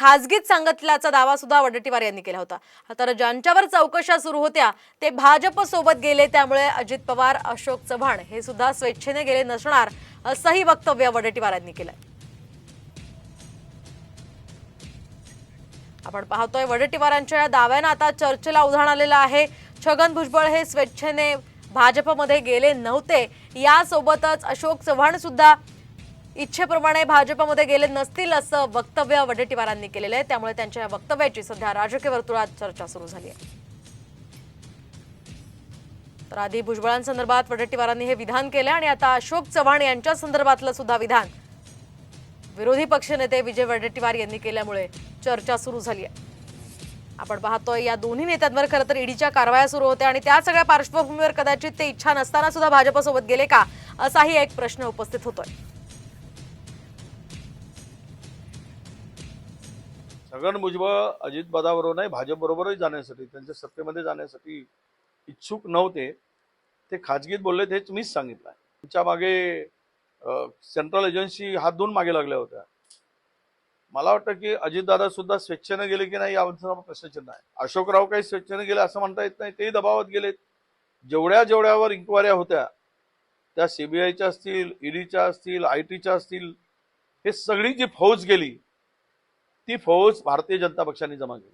खासगीत सांगितल्याचा दावा सुद्धा वडेट्टीवार यांनी केला होता। तर ज्यांच्यावर चौकशा सुरू होत्या ते भाजप सोबत गेले, त्यामुळे अजित पवार, अशोक चव्हाण हे सुद्धा स्वेच्छेने गेले नसणार असंही वक्तव्य वडेट्टीवार यांनी केलं। आपण पाहतोय वडेट्टीवारांच्या या दाव्यानं आता चर्चेला उधाण आलेलं आहे। छगन भुजबळ हे स्वेच्छेने भाजपमध्ये गेले नव्हते, यासोबतच अशोक चव्हाण सुद्धा इच्छेप्रमाणे भाजपमध्ये गेले नसतील असं वक्तव्य वडेट्टीवारांनी केलेलं आहे। त्यामुळे त्यांच्या या वक्तव्याची सध्या राजकीय वर्तुळात चर्चा सुरू झाली आहे। तर आधी भुजबळांसंदर्भात वडेट्टीवारांनी हे विधान केले आणि आता अशोक चव्हाण यांच्या संदर्भातलं सुद्धा विधान विरोधी पक्षनेते विजय वडेट्टीवार यांनी केल्यामुळे चर्चा सुरू झाली आहे। आपण पाहतोय या दोन्ही नेत्यांवर खरं तर ईडीच्या कारवाया सुरू होत्या आणि त्या सगळ्या पार्श्वभूमीवर कदाचित ते इच्छा नसताना सुद्धा भाजपसोबत गेले का असाही एक प्रश्न उपस्थित होतोय। छगन भुजबळ अजितदादाबरोबर नाही भाजप बरोबरच जाण्यासाठी, त्यांच्या सत्तेमध्ये जाण्यासाठी इच्छुक नव्हते। ते खाजगीत बोलले, हेच मीच सांगितलं। त्यांच्या मागे सेंट्रल एजन्सी हात धुवून मागे लागल्या होत्या। मला वाटतं की अजितदादा सुद्धा स्वेच्छेने गेले की नाही याचा प्रश्नचिन्ह आहे। अशोकराव काही स्वेच्छेने गेले असं म्हणता येत नाही, तेही दबावात गेलेत। जेवढ्यावर इन्क्वायऱ्या होत्या त्या सीबीआयच्या असतील, ईडीच्या असतील, आयटीच्या असतील, हे सगळी जी फौज गेली ती फौज भारतीय जनता पक्षाने जमा केली।